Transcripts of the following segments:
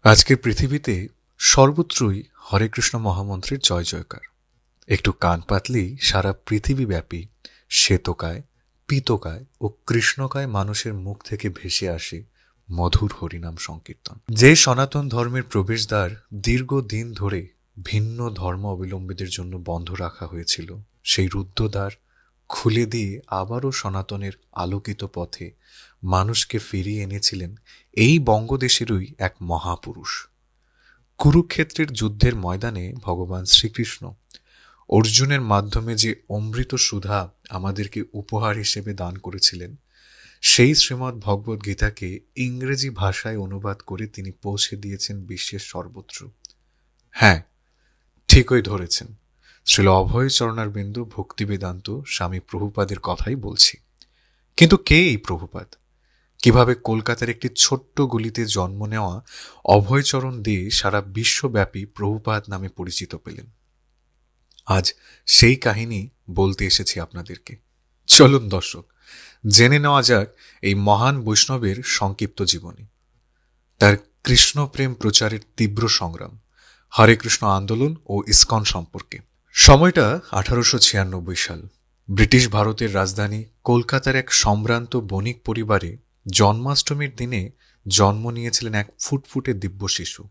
আজকের পৃথিবীতে সর্বত্রই হরে কৃষ্ণ মহামন্ত্রের জয় জয়কার। একটু কান পাতলেই সারা পৃথিবীব্যাপী শ্বেতকায়, পীতকায় ও কৃষ্ণকায় মানুষের মুখ থেকে ভেসে আসে মধুর হরিনাম সংকীর্তন। যে সনাতন ধর্মের প্রবেশদ্বার দীর্ঘদিন ধরে ভিন্ন ধর্ম অবলম্বীদের জন্য বন্ধ রাখা হয়েছিল, সেই রুদ্ধদ্বার খুলে দিয়ে আবারও সনাতনের আলোকিত পথে মানুষকে ফিরিয়ে এনেছিলেন এই বঙ্গদেশেরই এক মহাপুরুষ। কুরুক্ষেত্রের যুদ্ধের ময়দানে ভগবান শ্রীকৃষ্ণ অর্জুনের মাধ্যমে যে অমৃত সুধা আমাদেরকে উপহার হিসেবে দান করেছিলেন, সেই শ্রীমদ্ ভগবদ্ গীতাকে ইংরেজি ভাষায় অনুবাদ করে তিনি পৌঁছে দিয়েছেন বিশ্বের সর্বত্র। হ্যাঁ, ঠিকই ধরেছেন, শ্রীল অভয় চরণারবিন্দু ভক্তি বেদান্ত স্বামী প্রভুপাদের কথাই বলছি। কিন্তু কে এই প্রভুপাদ? কিভাবে কলকাতার একটি ছোট্ট গলিতে জন্ম নেওয়া অভয়চরণ দে সারা বিশ্বব্যাপী প্রভুপাদ নামে পরিচিত পেলেন? আজ সেই কাহিনী বলতে এসেছি আপনাদেরকে। চলুন দর্শক, জেনে নেওয়া যাক এই মহান বৈষ্ণবের সংক্ষিপ্ত জীবনী, তার কৃষ্ণ প্রেম প্রচারের তীব্র সংগ্রাম, হরে কৃষ্ণ আন্দোলন ও ইসকন সম্পর্কে। সময়টা 1896 সাল। ব্রিটিশ ভারতের রাজধানী কলকাতার এক সম্ভ্রান্ত বণিক পরিবারে জন্মাষ্টমীর দিনে জন্ম নিয়েছিলেন এক ফুটফুটে দিব্য শিশু।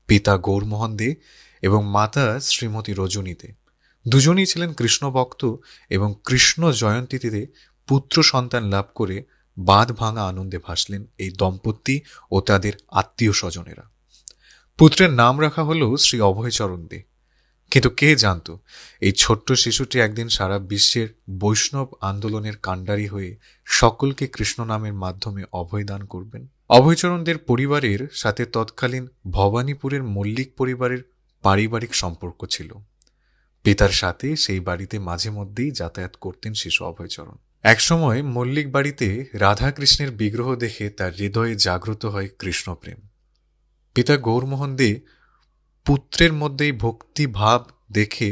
পিতা গৌরমোহন দে এবং মাতা শ্রীমতী রজনী দে দুজনেই ছিলেন কৃষ্ণ ভক্ত এবং কৃষ্ণ জয়ন্তীতে পুত্র সন্তান লাভ করে বাঁধ ভাঙা আনন্দে ভাসলেন এই দম্পতি ও তাদের আত্মীয় স্বজনেরা। পুত্রের নাম রাখা হল শ্রী অভয়চরণ দে। কিন্তু কে জানত এই ছোট্ট শিশুটি একদিন সারা বিশ্বের বৈষ্ণব আন্দোলনের কাণ্ডারি হয়ে সকলকে কৃষ্ণ নামের মাধ্যমে অভয়দান করবেন। অভয়চরণদের পরিবারের সাথে তৎকালীন ভবানীপুরের মল্লিক পরিবারের পারিবারিক সম্পর্ক ছিল। পিতার সাথে সেই বাড়িতে মাঝে মধ্যেই যাতায়াত করতেন শিশু অভয়চরণ। একসময় মল্লিক বাড়িতে রাধাকৃষ্ণের বিগ্রহ দেখে তার হৃদয়ে জাগ্রত হয় কৃষ্ণপ্রেম। পিতা গৌরমোহন দে পুত্রের মধ্যেই ভক্তি ভাব দেখে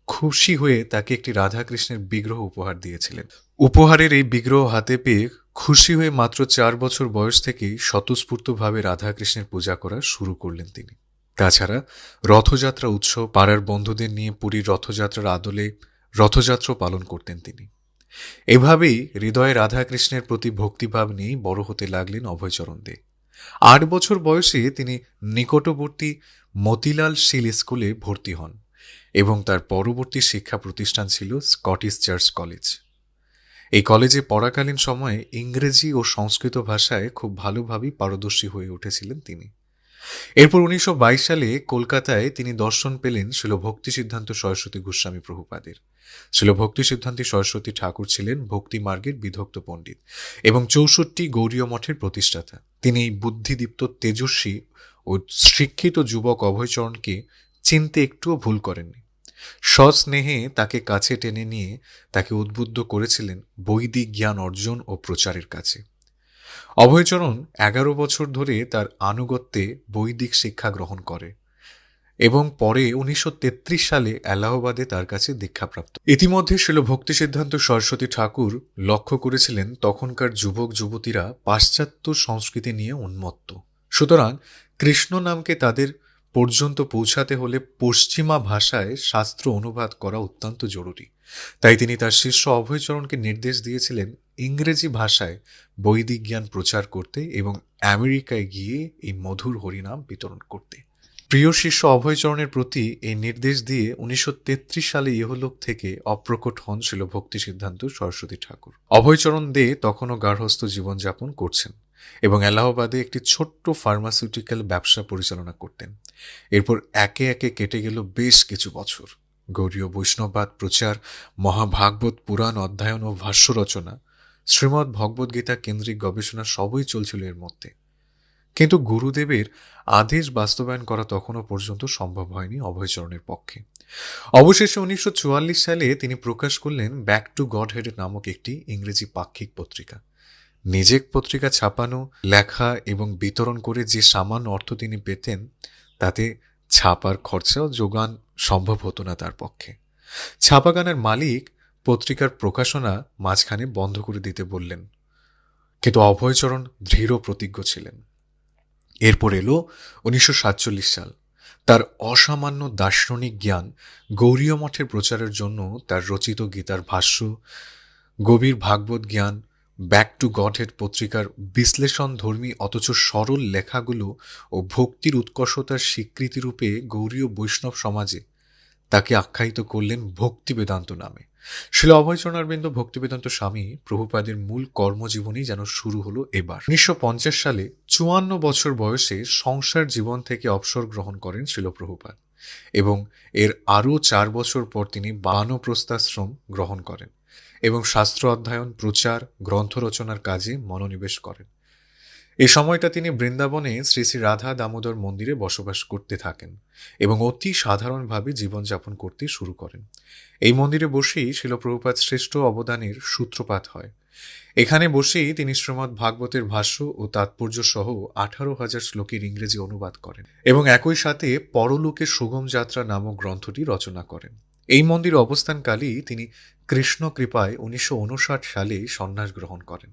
খুশি হয়ে তাকে একটি রাধাকৃষ্ণের বিগ্রহ উপহার দিয়েছিলেন। উপহারের এই বিগ্রহ হাতে পেয়ে খুশি হয়ে মাত্র 4 বছর বয়স থেকেই স্বতঃস্ফূর্তভাবে রাধাকৃষ্ণের পূজা করা শুরু করলেন তিনি। তাছাড়া রথযাত্রা উৎসব, পাড়ার বন্ধুদের নিয়ে পুরীর রথযাত্রার আদলে রথযাত্রা পালন করতেন তিনি। এভাবেই হৃদয়ে রাধাকৃষ্ণের প্রতি ভক্তিভাব নিয়েই বড় হতে লাগলেন অভয়চরণ দে। 8 বছর বয়সে তিনি নিকটবর্তী মতিলাল শীল স্কুলে ভর্তি হন এবং তার পরবর্তী শিক্ষা প্রতিষ্ঠান ছিল স্কটিশ চার্চ কলেজ। এই কলেজে পড়াকালীন সময়ে ইংরেজি ও সংস্কৃত ভাষায় খুব ভালোভাবেই পারদর্শী হয়ে উঠেছিলেন তিনি। এরপর 1922 সালে কলকাতায় তিনি দর্শন পেলেন শ্রীল ভক্তি সিদ্ধান্ত সরস্বতী গোস্বামী প্রভুপাদের। শ্রীল ভক্তি সিদ্ধান্ত সরস্বতী ঠাকুর ছিলেন ভক্তি মার্গের বিধক্ত পণ্ডিত এবং 64 গৌড়ীয় মঠের প্রতিষ্ঠাতা। তিনি এই বুদ্ধিদীপ্ত, তেজস্বী ও শিক্ষিত যুবক অভয়চরণকে চিনতে একটুও ভুল করেননি। সস্নেহে তাকে কাছে টেনে নিয়ে তাকে উদ্বুদ্ধ করেছিলেন বৈদিক জ্ঞান অর্জন ও প্রচারের কাছে। অভয়চরণ 11 বছর ধরে তার আনুগত্যে বৈদিক শিক্ষা গ্রহণ করে এবং পরে 1933 সালে এলাহাবাদে তার কাছে দীক্ষাপ্রাপ্ত। ইতিমধ্যে শ্রীল ভক্তি সিদ্ধান্ত সরস্বতী ঠাকুর লক্ষ্য করেছিলেন তখনকার যুবক যুবতীরা পাশ্চাত্য সংস্কৃতি নিয়ে উন্মত্ত। সুতরাং কৃষ্ণ নামকে তাদের পর্যন্ত পৌঁছাতে হলে পশ্চিমা ভাষায় শাস্ত্র অনুবাদ করা অত্যন্ত জরুরি। তাই তিনি তার শিষ্য অভয়চরণকে নির্দেশ দিয়েছিলেন ইংরেজি ভাষায় বৈদিক জ্ঞান প্রচার করতে এবং আমেরিকায় গিয়ে এই মধুর হরিনাম বিতরণ করতে। প্রিয় শিষ্য অভয়চরণের প্রতি এই নির্দেশ দিয়ে 1933 সালে ইহলোক থেকে অপ্রকট হন শ্রীল ভক্তি সিদ্ধান্ত সরস্বতী ঠাকুর। অভয়চরণ দে তখনও গার্হস্থ্য জীবনযাপন করছেন এবং এলাহাবাদে একটি ছোট্ট ফার্মাসিউটিক্যাল ব্যবসা পরিচালনা করতেন। এরপর একে একে কেটে গেল বেশ কিছু বছর। গৌড়ীয় বৈষ্ণববাদ প্রচার, মহাভাগবত পুরাণ অধ্যয়ন ও ভাষ্য রচনা, শ্রীমদ্ ভগবদ্গীতা কেন্দ্রিক গবেষণা সবই চলছিল এর মধ্যে। কিন্তু গুরুদেবের আদেশ বাস্তবায়ন করা তখনও পর্যন্ত সম্ভব হয়নি অভয়চরণের পক্ষে। অবশেষে 1944 সালে তিনি প্রকাশ করলেন ব্যাক টু গড হেড নামক একটি ইংরেজি পাক্ষিক পত্রিকা। নিজে পত্রিকা ছাপানো, লেখা এবং বিতরণ করে যে সামান্য অর্থ তিনি পেতেন, তাতে ছাপার খরচাও যোগান সম্ভব হতো না তার পক্ষে। ছাপাখানার মালিক পত্রিকার প্রকাশনা মাঝখানে বন্ধ করে দিতে বললেন, কিন্তু অভয়চরণ দৃঢ় প্রতিজ্ঞ ছিলেন। এরপর এলো 1947 সাল। তার অসামান্য দার্শনিক জ্ঞান গৌড়ীয় মঠের প্রচারের জন্য তার রচিত গীতার ভাষ্য, গভীর ভাগবত জ্ঞান, ব্যাক টু গডহেড পত্রিকার বিশ্লেষণধর্মী অথচ সরল লেখাগুলো ও ভক্তির উৎকর্ষতার স্বীকৃতিরূপে গৌড়ীয় বৈষ্ণব সমাজে তাকে আখ্যায়িত করলেন ভক্তি বেদান্ত নামে। শিল অভয়চরণারবিন্দ ভক্তিবেদান্ত স্বামী প্রভুপাদের মূল কর্মজীবনী যেন শুরু হলো এবার। 1950 সালে 54 বছর বয়সে সংসার জীবন থেকে অবসর গ্রহণ করেন শিল প্রভুপাদ এবং এর আরও 4 বছর পর তিনি বানপ্রস্থাশ্রম গ্রহণ করেন এবং শাস্ত্র অধ্যয়ন, প্রচার, গ্রন্থ রচনার কাজে মনোনিবেশ করেন। এই সময়টা তিনি বৃন্দাবনে শ্রী শ্রী রাধা দামোদর মন্দিরে বসবাস করতে থাকেন এবং অতি সাধারণভাবে জীবনযাপন করতে শুরু করেন। এই মন্দিরে বসেই শিল প্রভুপাদ শ্রেষ্ঠ অবদানের সূত্রপাত হয়। এখানে বসেই তিনি শ্রীমদ্ ভাগবতের ভাষ্য ও তাৎপর্য সহ 18,000 শ্লোকের ইংরেজি অনুবাদ করেন এবং একই সাথে পরলোকের সুগম যাত্রা নামক গ্রন্থটি রচনা করেন। এই মন্দিরে অবস্থানকালেই তিনি কৃষ্ণ কৃপায় 1959 সালে সন্ন্যাস গ্রহণ করেন।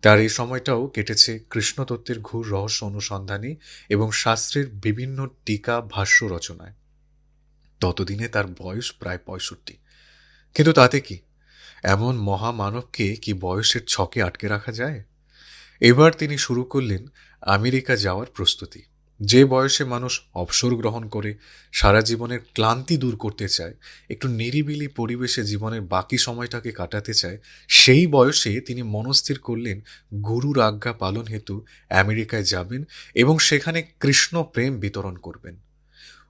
তার এই সময়টাও কেটেছে কৃষ্ণতত্ত্বের ঘোর রহস্য অনুসন্ধানে এবং শাস্ত্রের বিভিন্ন টিকা ভাষ্য রচনায়। ততদিনে তার বয়স প্রায় 65। কিন্তু তাতে কি, এমন মহামানবকে কি বয়সের ছকে আটকে রাখা যায়? এবার তিনি শুরু করলেন আমেরিকা যাওয়ার প্রস্তুতি। যে বয়সে মানুষ অবসর গ্রহণ করে সারা জীবনের ক্লান্তি দূর করতে চায়, একটু নিরিবিলি পরিবেশে জীবনের বাকি সময়টাকে কাটাতে চায়, সেই বয়সে তিনি মনস্থির করলেন গুরুর আজ্ঞা পালন হেতু আমেরিকায় যাবেন এবং সেখানে কৃষ্ণ প্রেম বিতরণ করবেন।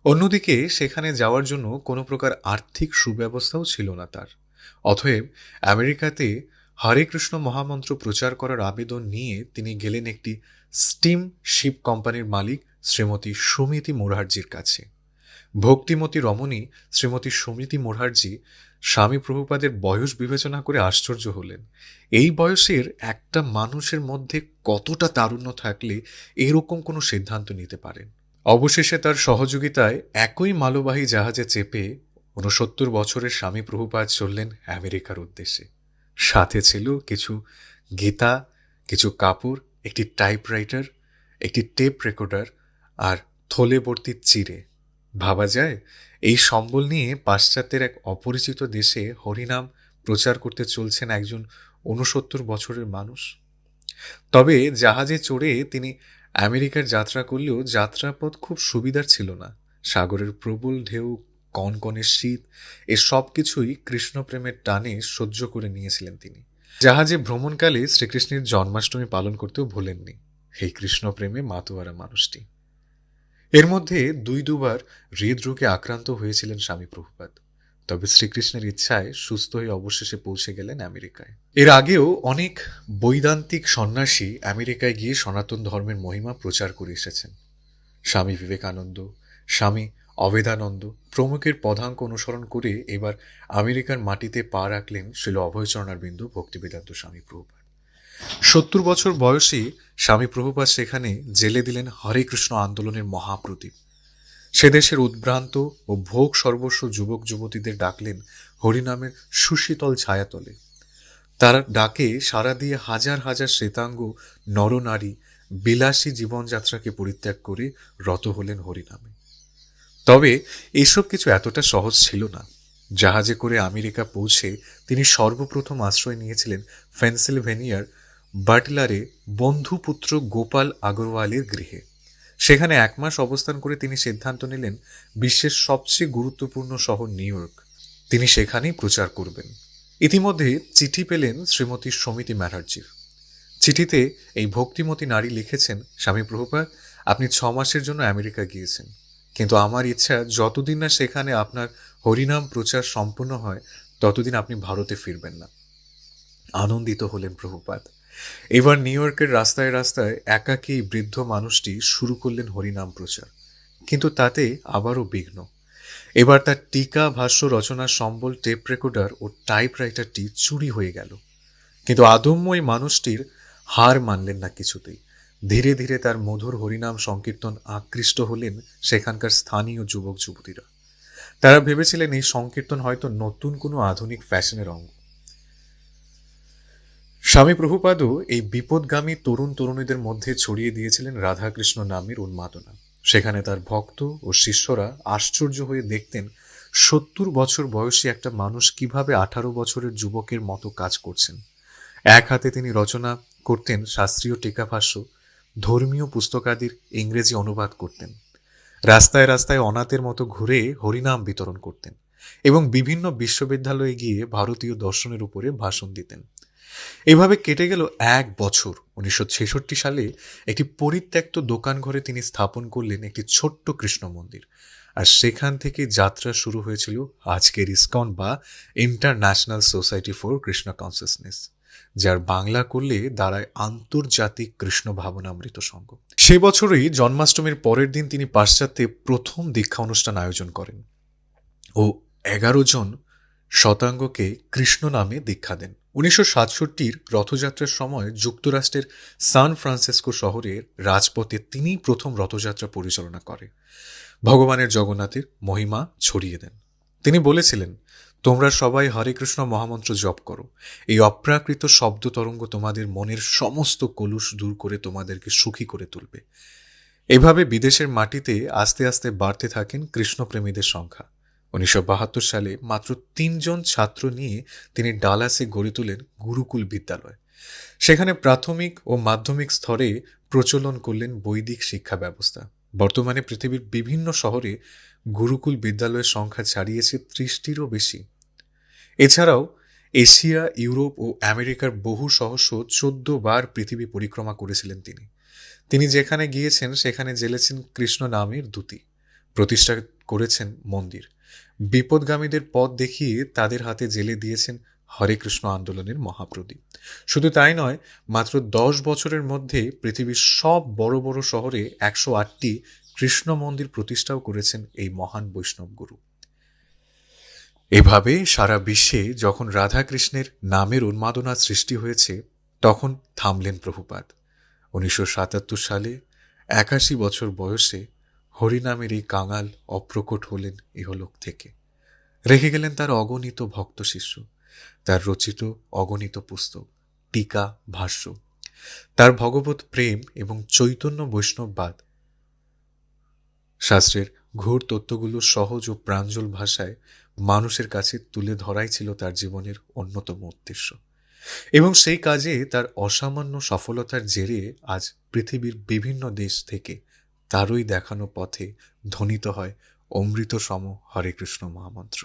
অন্যদিকে সেখানে যাওয়ার জন্য কোনো প্রকার আর্থিক সুব্যবস্থাও ছিল না তার। অতএব আমেরিকাতে হরে কৃষ্ণ মহামন্ত্র প্রচার করার আবেদন নিয়ে তিনি গেলেন একটি স্টিম শিপ কোম্পানির মালিক শ্রীমতী সুমিতি মুখার্জির কাছে। ভক্তিমতী রমণী শ্রীমতী সুমিতি মুখার্জি স্বামী প্রভুপাদের বয়স বিবেচনা করে আশ্চর্য হলেন। এই বয়সের একটা মানুষের মধ্যে কতটা তারুণ্য থাকলে এরকম কোনো সিদ্ধান্ত নিতে পারেন। অবশেষে তার সহযোগিতায় একই মালবাহী জাহাজে চেপে 69 বছরের স্বামী প্রভুপাদ চললেন আমেরিকার উদ্দেশ্যে। সাথে ছিল কিছু গীতা, কিছু কাপড়, একটি টাইপরাইটার, একটি টেপ রেকর্ডার আর থলে ভর্তি চিড়ে। ভাবা যায় এই সম্বল নিয়ে পাশ্চাত্যের এক অপরিচিত দেশে হরিনাম প্রচার করতে চলছেন একজন 69 বছরের মানুষ। তবে জাহাজে চড়ে তিনি আমেরিকার যাত্রা করলেও যাত্রাপথ খুব সুবিধার ছিল না। সাগরের প্রবল ঢেউ, কনকনে শীত, এ সব কিছুই কৃষ্ণপ্রেমের টানে সহ্য করে নিয়েছিলেন তিনি। জাহাজে ভ্রমণকালে শ্রীকৃষ্ণের জন্মাষ্টমী পালন করতেও ভোলেননি এই কৃষ্ণপ্রেমে মাতোয়ারা মানুষটি। এর মধ্যে দুবার হৃদরোগে আক্রান্ত হয়েছিলেন স্বামী প্রভুপাদ। তবে শ্রীকৃষ্ণের ইচ্ছায় সুস্থ হয়ে অবশেষে পৌঁছে গেলেন আমেরিকায়। এর আগেও অনেক বৈদান্তিক সন্ন্যাসী আমেরিকায় গিয়ে সনাতন ধর্মের মহিমা প্রচার করে এসেছেন। স্বামী বিবেকানন্দ, স্বামী অভেদানন্দ প্রমুখের পদাঙ্ক অনুসরণ করে এবার আমেরিকার মাটিতে পা রাখলেন শিল অভয়চরণারবিন্দ ভক্তিবেদান্ত স্বামী প্রভুপাদ। 70 বছর বয়সে স্বামী প্রভুপাদ সেখানে জেলে দিলেন হরে কৃষ্ণ আন্দোলনের মহাপ্রদীপ। সে দেশের উদ্ভ্রান্ত ও ভোগ সর্বস্ব যুবক যুবতীদের ডাকলেন হরিনামের সুশীতল ছায়াতলে। তার ডাকে সাড়া দিয়ে হাজার হাজার শ্বেতাঙ্গ নরনারী বিলাসী জীবনযাত্রাকে পরিত্যাগ করে রত হলেন হরিনামে। তবে এসব কিছু এতটা সহজ ছিল না। জাহাজে করে আমেরিকা পৌঁছে তিনি সর্বপ্রথম আশ্রয় নিয়েছিলেন পেনসিলভেনিয়ার বাটলারে বন্ধুপুত্র গোপাল আগরওয়ালের গৃহে। সেখানে 1 মাস অবস্থান করে তিনি সিদ্ধান্ত নিলেন বিশ্বের সবচেয়ে গুরুত্বপূর্ণ শহর নিউ ইয়র্ক তিনি সেখানেই প্রচার করবেন। ইতিমধ্যে চিঠি পেলেন শ্রীমতী সুমিতি ম্যাটার্জির। চিঠিতে এই ভক্তিমতী নারী লিখেছেন, স্বামী প্রভুপাদ, আপনি 6 মাসের জন্য আমেরিকা গিয়েছেন, কিন্তু আমার ইচ্ছা যতদিন না সেখানে আপনার হরিনাম প্রচার সম্পূর্ণ হয় ততদিন আপনি ভারতে ফিরবেন না। আনন্দিত হলেন প্রভুপাদ। এবার নিউ ইয়র্কের রাস্তায় রাস্তায় একাকী বৃদ্ধ মানুষটি শুরু করলেন হরিনাম প্রচার। কিন্তু তাতে আবারও বিঘ্ন। এবার তার টিকা ভাষ্য রচনার সম্বল টেপ রেকর্ডার ও টাইপরাইটারটি চুরি হয়ে গেল। কিন্তু আদম্য এই মানুষটির হার মানলেন না কিছুতেই। ধীরে ধীরে তার মধুর হরিনাম সংকীর্তন আকৃষ্ট হলেন সেখানকার স্থানীয় যুবক যুবতীরা। তারা ভেবেছিলেন এই সংকীর্তন হয়তো নতুন কোনো আধুনিক ফ্যাশনের অঙ্গ। স্বামী প্রভুপাদও এই বিপদগামী তরুণ তরুণীদের মধ্যে ছড়িয়ে দিয়েছিলেন রাধাকৃষ্ণ নামের উন্মাদনা। সেখানে তার ভক্ত ও শিষ্যরা আশ্চর্য হয়ে দেখতেন 70 বছর বয়সী একটা মানুষ কিভাবে 18 বছরের যুবকের মতো কাজ করছেন। এক হাতে তিনি রচনা করতেন শাস্ত্রীয় টিকাভাষ্য, ধর্মীয় পুস্তকাদির ইংরেজি অনুবাদ করতেন, রাস্তায় রাস্তায় অনাথের মতো ঘুরে হরিনাম বিতরণ করতেন এবং বিভিন্ন বিশ্ববিদ্যালয়ে গিয়ে ভারতীয় দর্শনের উপরে ভাষণ দিতেন। এভাবে কেটে গেল 1 বছর। 1966 সালে একটি পরিত্যক্ত দোকান ঘরে তিনি স্থাপন করলেন একটি ছোট্ট কৃষ্ণ মন্দির। আর সেখান থেকে যাত্রা শুরু হয়েছিল আজকের ইসকন বা international society for Krishna consciousness, যার বাংলা করলে দাঁড়ায় আন্তর্জাতিক কৃষ্ণ ভাবনামৃত সংঘ। সে বছরই জন্মাষ্টমীর পরের দিন তিনি পাশ্চাত্যে প্রথম দীক্ষা অনুষ্ঠান আয়োজন করেন ও 11 জন শতাঙ্গকে কৃষ্ণ নামে দীক্ষা দেন। 1967 রথযাত্রার সময় যুক্তরাষ্ট্রের সান ফ্রান্সিসকো শহরের রাজপথে তিনিই প্রথম রথযাত্রা পরিচালনা করে ভগবানের জগন্নাথের মহিমা ছড়িয়ে দেন। তিনি বলেছিলেন, তোমরা সবাই হরে কৃষ্ণ মহামন্ত্র জপ করো। এই অপ্রাকৃত শব্দ তরঙ্গ তোমাদের মনের সমস্ত কলুষ দূর করে তোমাদেরকে সুখী করে তুলবে। এভাবে বিদেশের মাটিতে আস্তে আস্তে বাড়তে থাকেন কৃষ্ণপ্রেমীদের সংখ্যা। 1972 সালে মাত্র 3 জন ছাত্র নিয়ে তিনি ডালাসে গড়ে তোলেন গুরুকুল বিদ্যালয়। সেখানে প্রাথমিক ও মাধ্যমিক স্তরে প্রচলন করলেন বৈদিক শিক্ষা ব্যবস্থা। বর্তমানে পৃথিবীর বিভিন্ন শহরে গুরুকুল বিদ্যালয়ের সংখ্যা ছাড়িয়েছে 30টিরও বেশি। এছাড়াও এশিয়া, ইউরোপ ও আমেরিকার বহু সহস্র 14 বার পৃথিবী পরিক্রমা করেছিলেন তিনি। তিনি যেখানে গিয়েছেন সেখানে জ্বেলেছেন কৃষ্ণ নামের দ্যুতি, প্রতিষ্ঠা করেছেন মন্দির, বিপদগামীদের পথ দেখিয়ে তাদের হাতে জেলে দিয়েছেন হরে কৃষ্ণ আন্দোলনের মহাপ্রদীপ। শুধু তাই নয়, মাত্র 10 বছরের মধ্যে পৃথিবীর সব বড় বড় শহরে 108টি কৃষ্ণ মন্দির প্রতিষ্ঠাও করেছেন এই মহান বৈষ্ণব গুরু। এভাবে সারা বিশ্বে যখন রাধাকৃষ্ণের নামের উন্মাদনা সৃষ্টি হয়েছে, তখন থামলেন প্রভুপাদ। 1977 সালে 81 বছর বয়সে হরিনামের এই কাঙাল অপ্রকট হলেন ইহলোক থেকে। রেখে গেলেন তার অগণিত ভক্ত শিষ্য, তার রচিত অগণিত পুস্তক, টিকা, ভাষ্য, তার ভগবত প্রেম এবং চৈতন্য বৈষ্ণববাদ। শাস্ত্রের ঘোর তত্ত্বগুলো সহজ ও প্রাঞ্জল ভাষায় মানুষের কাছে তুলে ধরাই ছিল তার জীবনের অন্যতম উদ্দেশ্য। এবং সেই কাজে তার অসামান্য সফলতার জেরে আজ পৃথিবীর বিভিন্ন দেশ থেকে তারই দেখানো পথে ধ্বনিত হয় অমৃত সম হরে কৃষ্ণ মহামন্ত্র।